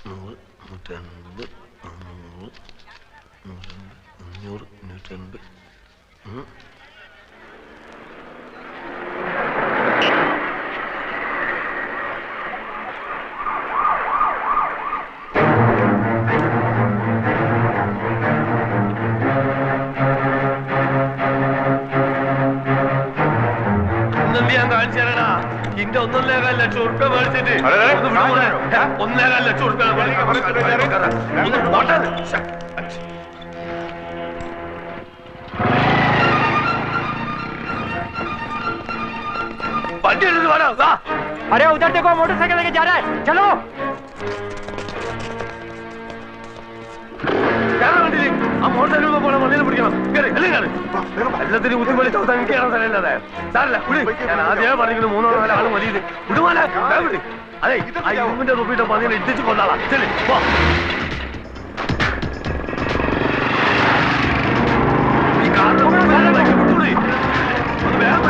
100, 150, 200, 500, 550. ഇന്റെ 1.25 ലക്ഷം ഉറുപ്പ്യ മേടിച്ചിട്ട് 1.25 ലക്ഷം ഉറുപ്പ്യ वंडी എടുത്ത് വാടാ വാ अरे उधर देखो मोटरसाइकिल लेके जा रहा है चलो ആ മോട്ടോർ പോണ വണ്ടിയിൽ പിടിക്കണം എല്ലാത്തിനും ബുദ്ധിമുട്ടി ചവിട്ടാൻ എനിക്ക് കയറാൻ സ്ഥലമില്ലാതെ സാറില്ല ഞാൻ ആദ്യമേ പറഞ്ഞിരിക്കുന്നു 3-4 ആള് മതി വിടുമാല അതെ ആ ഇരുമ്പിന്റെ തൊപ്പിയിട്ട് പന്നിനെ ഇടിച്ചു കൊണ്ടാളാ ശരി പോ ഈ കാറിന് വിട്ടൂടി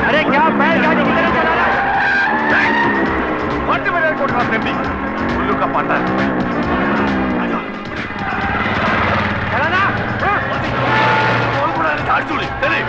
अरे क्या बैलगाड़ी की तरह चला रहा है वंडी में कोट रहा प्रेमी उल्लू का पाटा चलाना बोल बुला ने झाड़ चूड़ी चले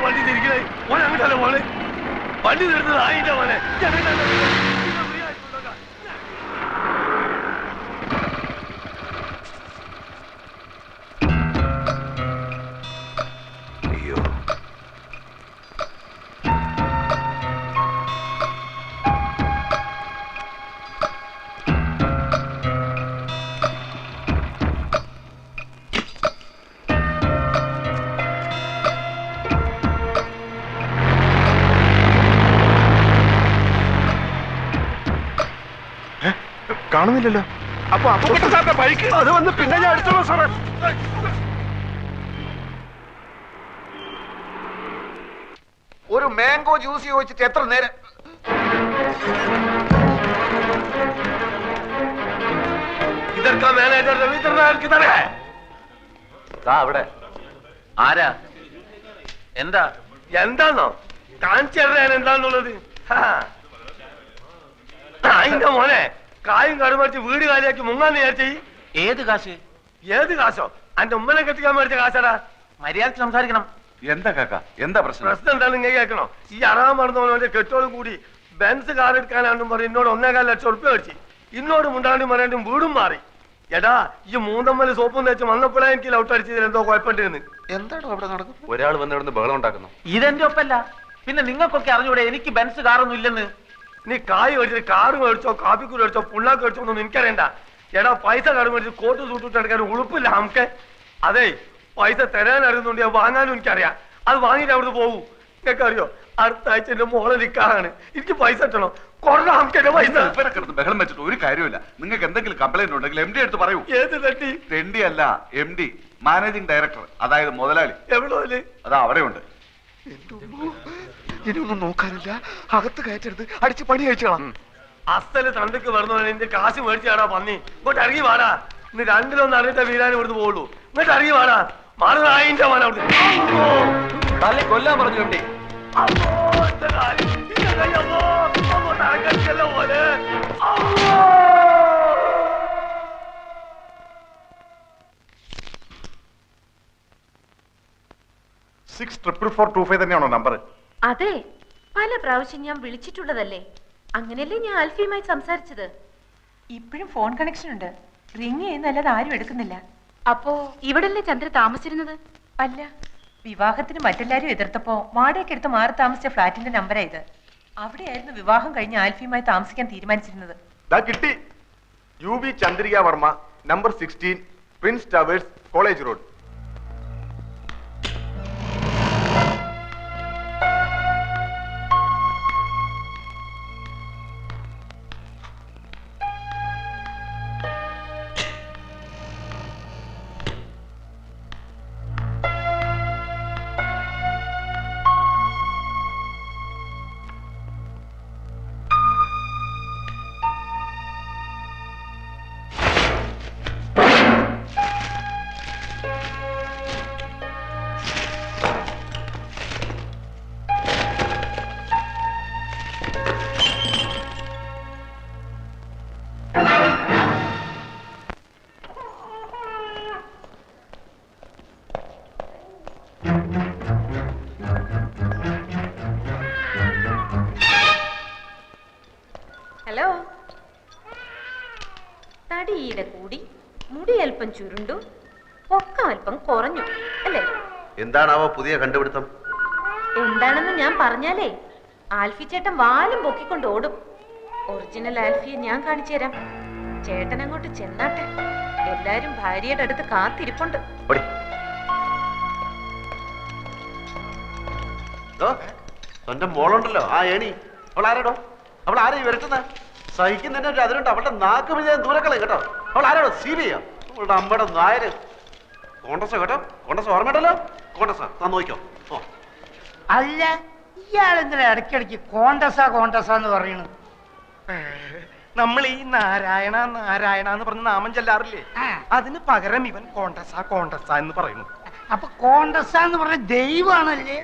വണ്ടി തിരിക്കണേ ഓൻ അങ്ങോട്ടല്ലേ പോണേ വണ്ടി തീർത്തത് ആയിട്ടാ മോനെ കാണുന്നില്ലല്ലോ അപ്പൊ സാറിന്റെ ബൈക്ക് അത് വന്ന് പിന്നെ ഞാൻ എടുത്തോളൂ സാറേ ഒരു മാംഗോ ജ്യൂസ് ചോദിച്ചിട്ട് എത്ര നേരം ഇതൊക്കെ മാനേജർ രവീന്ദ്രനാഥ് അവിടെ ആരാ എന്താ എന്താന്നോ കാണിച്ചു തരാൻ എന്താന്നുള്ളത് അതിന്റെ മോനെ കായും കടുമടിച്ച് വീട് കാലിയാക്കി മുങ്ങാന്ന് വിചാരിച്ചേ ഏത് കാശ് ഏത് കാശോ അന്റെ ഉമ്മനെ കെട്ടിക്കാൻ മേടിച്ച കാശാടാ മര്യാദക്ക് സംസാരിക്കണം എന്താ കാക്ക എന്താ പ്രശ്നം എന്താ നിങ്ങൾ കേൾക്കണോ ഈ അറാൻ മറന്നവനെ കെട്ടോടും കൂടി ബെൻസ് കാർ എടുക്കാനാണെന്നും പറഞ്ഞ് എന്നോട് 1.25 ലക്ഷം ഉറുപ്പ്യ മേടിച്ചു ഇന്നോട് മുണ്ടാണ്ടും പറയാണ്ടും വീടും മാറി എടാ ഈ മൂന്നമ്മല് സോപ്പും തേച്ച് വന്നപ്പോഴേ എനിക്ക് ലൗട്ട് അടിച്ചതിൽ എന്തോ കുഴപ്പമുണ്ടെന്ന് എന്താണോ അവിടെ നടക്കുന്നത് ഒരാൾ വന്ന് ഇവിടുന്ന് ബഹളം ഉണ്ടാക്കുന്നു ഇതെന്റെ ഒപ്പല്ല പിന്നെ നിങ്ങൾക്കൊക്കെ അറിഞ്ഞൂടെ എനിക്ക് ബെൻസ് കാറൊന്നും ഇല്ലെന്ന് നീ കായ് മേടിച്ചിട്ട് കാറ് മേടിച്ചോ കാപ്പിക്കൂര് മേടിച്ചോ പുണ്ണാക്ക് മേടിച്ചോ ഒന്നും എനിക്കറിയണ്ട എടാ പൈസ കടം മേടിച്ച് കോട്ട് സൂട്ടിട്ട് എടുക്കാൻ ഉളുപ്പില്ല നമുക്ക് അതെ പൈസ തരാൻ അറിയുന്നുണ്ട് ഞാൻ വാങ്ങാനും എനിക്കറിയാം അത് വാങ്ങിയിട്ട് അവിടുന്ന് പോകൂ നിങ്ങൾക്ക് അറിയോ അടുത്ത ആഴ്ച എന്റെ മോളെ നിൽക്കാനാണ് എനിക്ക് പൈസ കിട്ടണം കൊറേ നമുക്ക് പൈസ ബഹളം വെച്ചിട്ട് ഒരു കാര്യമില്ല നിങ്ങൾക്ക് എന്തെങ്കിലും കംപ്ലൈന്റ് ഉണ്ടെങ്കിൽ MD എടുത്ത് പറയൂ ഏത് തട്ടി MD അല്ല MD മാനേജിംഗ് ഡയറക്ടർ അതായത് മുതലാളി എവിടെ അതാ അവിടെ ഉണ്ട് ഇനിയൊന്നും നോക്കാനില്ല അകത്ത് കയറ്റരുത് അടിച്ച് പണി കഴിച്ചോളാം അസ്ഥല് തണ്ടക്ക് വരുന്ന എന്റെ കാശ് മേടിച്ചാടാ പന്നി ഇങ്ങോട്ട് ഇറങ്ങി വാടാ ഇന്ന് രണ്ടിലൊന്നും അറിഞ്ഞിട്ട വീരാൻ ഇവിടുന്ന് പോകുള്ളൂ ഇങ്ങോട്ട് ഇറങ്ങി വാടാ മാറുന്ന മോനെ അവിടുന്ന് കൊല്ലാൻ പറഞ്ഞു MD പോലെ 644425 തന്നെയാണോ നമ്പർ? അതെ, പല പ്രാവശ്യം ഞാൻ വിളിച്ചിട്ടുള്ളതല്ലേ. അങ്ങനെയല്ലേ ഞാൻ ആൽഫിയുമായി സംസാരിച്ചത്. ഇപ്പോഴും ഫോൺ കണക്ഷൻ ഉണ്ട്. റിങ് ചെയ്യുന്നല്ലാതെ ആരും എടുക്കുന്നില്ല. അപ്പോ ഇവിടല്ലേ ചന്ദ്ര താമസിച്ചിരുന്നത്? അല്ല, വിവാഹത്തിന് മറ്റെല്ലാരും എതിർത്തപ്പോ വാടകയ്ക്ക് എടുത്ത് മാറി താമസിച്ച ഫ്ലാറ്റിന്റെ നമ്പറാ ഇത്. അവിടെയായിരുന്നു വിവാഹം കഴിഞ്ഞ് ആൽഫിയുമായി താമസിക്കാൻ തീരുമാനിച്ചിരുന്നത്. കിട്ടി. UB Chandrika Varma, number 16, Prince towers, college road. Hello. തടിയുടെ കൂടി, മുടി അല്പം ചുരുണ്ടു, പൊക്കം അല്പം കുറഞ്ഞു അല്ലേ? എന്താണാവോ പുതിയ കണ്ടുപിടുത്തം? എന്താണെന്ന് ഞാൻ പറഞ്ഞാലേ ആൽഫി ചേട്ടൻ വാലും പൊക്കിക്കൊണ്ട് ഓടും. ഒറിജിനൽ ആൽഫിയെ ഞാൻ കാണിച്ചു തരാം. ചേട്ടൻ അങ്ങോട്ട് ചെന്നാട്ടെ. എല്ലാരും ഭാര്യയുടെ അടുത്ത് കാത്തിരിപ്പുണ്ട്. തന്റെ മോളുണ്ടല്ലോ ആ ഏണി, അവൾ ആരാടോ? അവൾ ആരെയും വരട്ടുന്നത് സഹിക്കുന്നതിന്റെ ഒരു അതിലുണ്ട്. അവളുടെ നാക്ക് വിജയം ദൂരക്കളെ കേട്ടോ. അവൾ ആരാടോ? സീരിയ അവളുടെ അമ്മയുടെ നായര്. കോൺഗ്രസ് കേട്ടോ, കോൺഗ്രസ് ഓർമ്മയുണ്ടല്ലോ. കോൺഗ്രസ് താൻ നോക്കിക്കോ. ഓ അല്ല, ഇയാളെന്തിനാ ഇടയ്ക്കിടയ്ക്ക് കോണ്ടസ എന്ന് പറയുന്നു? നമ്മൾ ഈ നാരായണ നാരായണ എന്ന് പറഞ്ഞ നാമം ചെല്ലാറില്ലേ, അതിന് പകരം ഇവൻ കോണ്ടസ എന്ന് പറയുന്നു. അപ്പൊ കോണ്ടസ എന്ന് പറഞ്ഞ ദൈവമാണല്ലേ?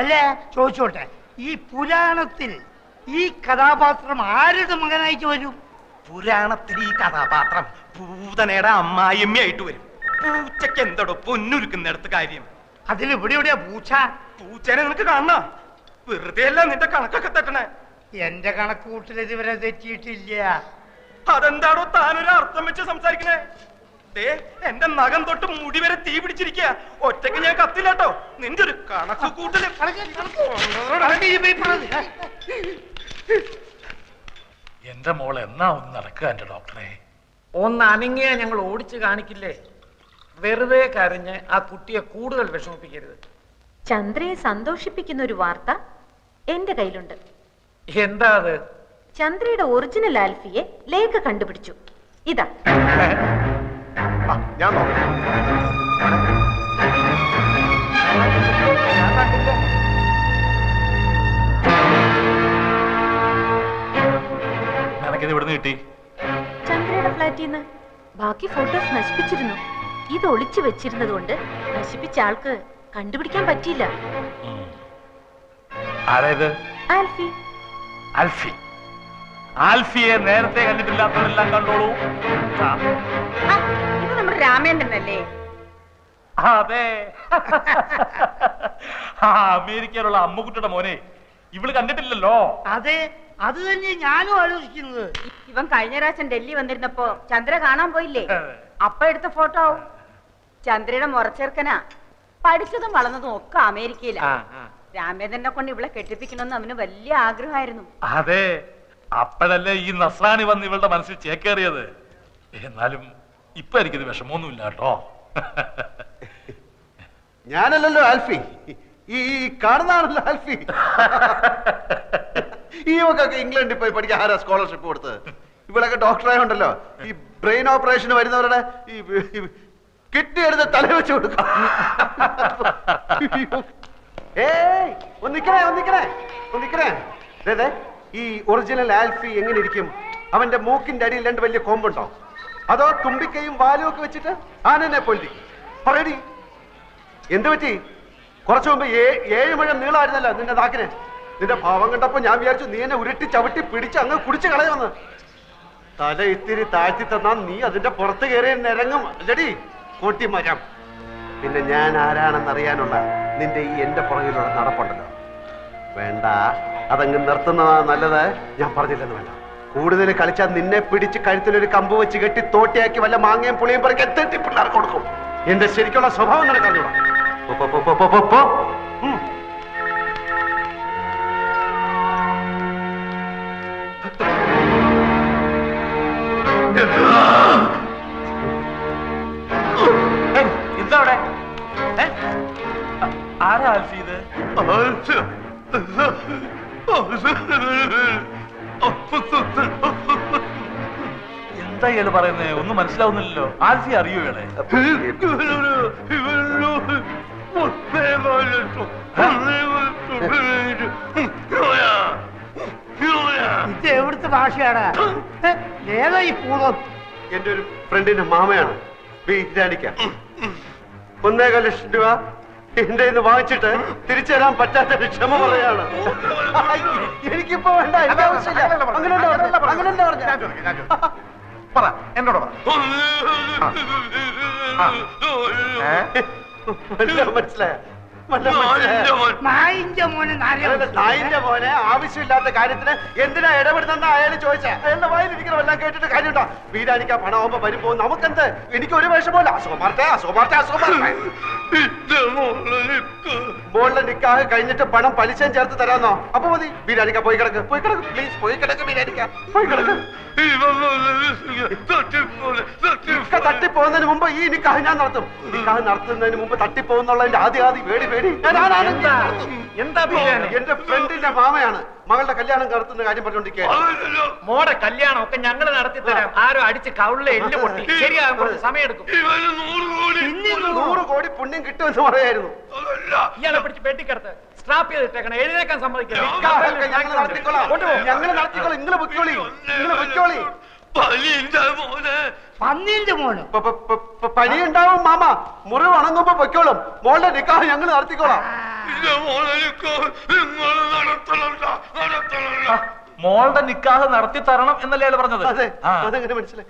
അല്ലേ, ചോദിച്ചോട്ടെ, ഈ പുരാണത്തിൽ ഈ കഥാപാത്രം ആരുടെ മകനായിട്ട് വരും? പുരാണത്തിൽ ഈ കഥാപാത്രം പൂതനയുടെ അമ്മായിയമ്മയായിട്ട് വരും. പൂച്ചയ്ക്ക് എന്തോടോ പൊന്നുരുക്കുന്നിടത്ത് കാര്യം? അതിലിവിടെ എവിടെയാ പൂച്ച? പൂച്ചനെ നിനക്ക് കാണണ? വെറുതെ അല്ല നിന്റെ കണക്കൊക്കെ തെറ്റണേ. എന്റെ കണക്ക് കൂട്ടിൽ ഇതുവരെ തെറ്റിയിട്ടില്ല. അതെന്താണോ താനൊരു അർത്ഥം വെച്ച് സംസാരിക്കണേ? എന്റെ നഖം തൊട്ട് മുടി വരെ തീ പിടിച്ചിരിക്കുക. ഒറ്റയ്ക്ക് ഞാൻ കത്തില്ലാട്ടോ. നിന്റെ ഒരു കണക്ക് കൂട്ടല്. എന്റെ മോൾ എന്നാ ഒന്ന് നടക്കുക എന്റെ ഡോക്ടറെ? ഒന്ന് അനങ്ങിയ ഞങ്ങൾ ഓടിച്ചു കാണിക്കില്ലേ? വെറുതെ കരഞ്ഞ് ആ കുട്ടിയെ കൂടുതൽ വിഷമിപ്പിക്കരുത്. ചന്ദ്രയെ സന്തോഷിപ്പിക്കുന്ന ഒരു വാർത്ത എന്റെ കയ്യിലുണ്ട്. എന്താ അത്? ചന്ദ്രയുടെ ഒറിജിനൽ ആൽഫിയെ ലേഖ കണ്ടുപിടിച്ചു. ഇതാ. ഞാൻ നോക്കാം. നിനക്കിത് ഇവിടുന്ന് കിട്ടി? ചന്ദ്രയുടെ ഫ്ലാറ്റിൽ നിന്ന്. ബാക്കി ഫോട്ടോസ് നശിപ്പിച്ചിരുന്നു. ഇത് ഒളിച്ചു വെച്ചിരുന്നത് കൊണ്ട് നശിപ്പിച്ച ആൾക്ക് കണ്ടുപിടിക്കാൻ പറ്റിയില്ല. ആരേത്? ആൽഫി. ആൽഫി. ആൽഫിയെ നേരത്തെ കണ്ടിട്ടില്ലാത്തവരെല്ലാം കണ്ടോളൂ. ഇത് നമ്മുടെ രാമേന്ദ്രനല്ലേ? അതെ. അമേരിക്കയിലുള്ള അമ്മുക്കുട്ടിയുടെ മോനെ ഇവള് കണ്ടിട്ടില്ലല്ലോ. അതെ, അത് തന്നെ ഞാനും ആലോചിക്കുന്നത്. ഇവൻ കഴിഞ്ഞ പ്രാവശ്യം ഡൽഹി വന്നിരുന്നപ്പോ ചന്ദ്ര കാണാൻ പോയില്ലേ? അപ്പ എടുത്ത ഫോട്ടോ. ചന്ദ്രയുടെ മുറച്ചെറുക്കനാ. പഠിച്ചതും വളർന്നതും ഒക്കെ അമേരിക്കയിലാ. രാമേന്ദ്രനെ കൊണ്ട് ഇവളെ കെട്ടിപ്പിക്കണമെന്ന് അവന് വലിയ ആഗ്രഹമായിരുന്നു. അതെ, അപ്പോഴല്ലേ ഈ നസ്രാണി വന്ന് ഇവളുടെ മനസ്സിൽ ചേക്കേറിയത്. എന്നാലും ഇപ്പൊ എനിക്കിത് വിഷമമൊന്നുമില്ല കേട്ടോ. ഞാനല്ലല്ലോ ആൽഫി, ഈ കാണുന്നതാണല്ലോ ആൽഫി. ഈ മക്കൊക്കെ ഇംഗ്ലണ്ടിൽ പോയി പഠിക്കാൻ ആരാ സ്കോളർഷിപ്പ് കൊടുത്തത്? ഇവിടെയൊക്കെ ഡോക്ടറായുണ്ടല്ലോ, ഈ ബ്രെയിൻ ഓപ്പറേഷന് വരുന്നവരുടെ ഈ കിഡ്നി എടുത്ത് തല വെച്ച് കൊടുക്കും. ഏയ് ഒന്നിക്കണേ. ഈ ഒറിജിനൽ ആൽഫി എങ്ങനെ ഇരിക്കും? അവന്റെ മൂക്കിന്റെ അടിയിൽ രണ്ട് വലിയ കൊമ്പുണ്ടോ, അതോ തുമ്പിക്കൈയും വാലും ഒക്കെ വെച്ചിട്ട് ആനനെ പൊല്ലി പറയടി? എന്ത് പറ്റി? കുറച്ചു മുമ്പ് 7 മുഴം നീളമായിരുന്നല്ലോ നിന്റെ നാക്കിന്. നിന്റെ ഭാവം കണ്ടപ്പോ ഞാൻ വിചാരിച്ചു നീ എന്നെ ഉരുട്ടി ചവിട്ടി പിടിച്ച് അങ്ങ് കുടിച്ച് കളയുമെന്ന്. തല ഇത്തിരി താഴ്ത്തി തന്നാ നീ അതിന്റെ പുറത്ത് കയറി നിരങ്ങും അല്ലടി കോട്ടി മരം. പിന്നെ ഞാൻ ആരാണെന്നറിയാനുള്ള നിന്റെ ഈ എന്റെ പുറകിലുള്ള നടപ്പുണ്ടല്ലോ, വേണ്ട, അതങ്ങ് നിർത്തുന്നതാണ് നല്ലത്. ഞാൻ പറഞ്ഞില്ലെന്ന് വേണ്ട. കൂടുതൽ കളിച്ചാൽ നിന്നെ പിടിച്ച് കഴുത്തിലൊരു കമ്പ് വെച്ച് കെട്ടി തോട്ടിയാക്കി വല്ല മാങ്ങയും പുളിയും പറക്കി എത്തി പിള്ളേർക്ക് കൊടുക്കും. എന്റെ ശരിക്കുള്ള സ്വഭാവം നിനക്കറിഞ്ഞൂടാ. എന്താ അവിടെ? ആരാ ആൽഫി ഇത്? എന്താ ഇയാള് പറയുന്നേ? ഒന്നും മനസ്സിലാവുന്നില്ലല്ലോ. ആൽഫി അറിയോ ഇയാളെ? ഇത് എവിടുത്തെ ഭാഷയാണ്? ഏതാ ഈ പൂർവ്വം? എന്റെ ഒരു ഫ്രണ്ടിന്റെ മാമയാണ് ഇരാനിക്ക. 1.25 ലക്ഷം രൂപ എന്റെ ഇന്ന് വാങ്ങിച്ചിട്ട് തിരിച്ചു തരാൻ പറ്റാത്ത ക്ഷമ പറയാണ്. എനിക്കിപ്പോ വേണ്ട, എനിക്ക് ആവശ്യമില്ല. അങ്ങനെ പറ, എന്നോട് പറ. മനസ്സിലായ നായിന്റെ മോനെ നായിന്റെ മോനെ ആവശ്യമില്ലാത്ത കാര്യത്തിന് എന്തിനാ ഇടപെടുന്ന അയാൾ ചോദിച്ച അയാളുടെ വായിലിരിക്കണമെല്ലാം കേട്ടിട്ട് കാര്യമുണ്ടോ? വീരാനിക്ക് പണം ആവുമ്പോ വരുമ്പോ നമുക്കെന്ത്? എനിക്ക് ഒരു വിഷമല്ല. മോളുടെ നിക്കാഹ് കഴിഞ്ഞിട്ട് പണം പലിശയും ചേർത്ത് തരാന്നോ? അപ്പൊ മതി. വീരാനിക്ക പോയി കിടക്ക്, പ്ലീസ് പോയി കിടക്ക്. വീരാനിക്ക പോയി കിടക്ക്. തട്ടിപ്പോകുന്നതിന് മുമ്പ് ഈ നിക്കാഹ് ഞാൻ നടത്തും. നിക്കാഹ് നടത്തുന്നതിന് മുമ്പ് തട്ടിപ്പോകുന്നുള്ളതിന്റെ ആദ്യ പേടി എന്താ എന്റെ ഫ്രണ്ടിന്റെ മാമയാണ് മകളുടെ കല്യാണം നടത്തുന്ന കാര്യം പറഞ്ഞോണ്ടിരിക്കുക. മോടെ കല്യാണം ഒക്കെ ഞങ്ങൾ നടത്തി തരാം. ആരോ അടിച്ച് കവിളിലെ എല്ല് പൊട്ടി ശരിയാകും, കുറച്ച് സമയം എടുക്കും. 100 കോടി പുണ്യം കിട്ടുമെന്ന് പറയായിരുന്നു. ഇയാളെ പിടിച്ച് പെട്ടിക്കടത്ത് സ്ട്രാപ്പ് ചെയ്തിട്ടേക്കണം. എഴുന്നേക്കാൻ സമ്മതിക്കില്ല. ഞങ്ങൾ നടത്തിക്കോളാം. നിങ്ങൾ പൊയ്ക്കോളി. പന്നീന്റെ മോന് പനി ഉണ്ടാവും മാമ. മുറിവ് ഉണങ്ങുമ്പോ പൊയ്ക്കോളും. മോളുടെ നിക്കാഹ് ഞങ്ങൾ നടത്തിക്കോളാം. മോളുടെ നിക്കാഹ് നടത്തി തരണം എന്നല്ലേ അയാൾ പറഞ്ഞത്? അതെ, അതെങ്ങനെ മനസ്സിലായി?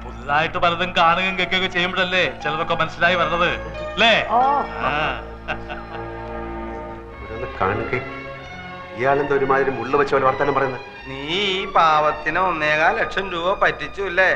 പുതുതായിട്ട് പലതും കാണുകയും കേൾക്കുകയൊക്കെ ചെയ്യുമ്പോഴല്ലേ ചിലതൊക്കെ മനസ്സിലായി വരുന്നത് അല്ലേ? കാണുക ഇയാളെന്താ ഒരുമാതിരി മുള്ള വെച്ച പോലെ വർത്താനം പറയുന്നത്? നീ ഈ പാവത്തിന് 1.25 ലക്ഷം രൂപ പറ്റിച്ചു അല്ലേ?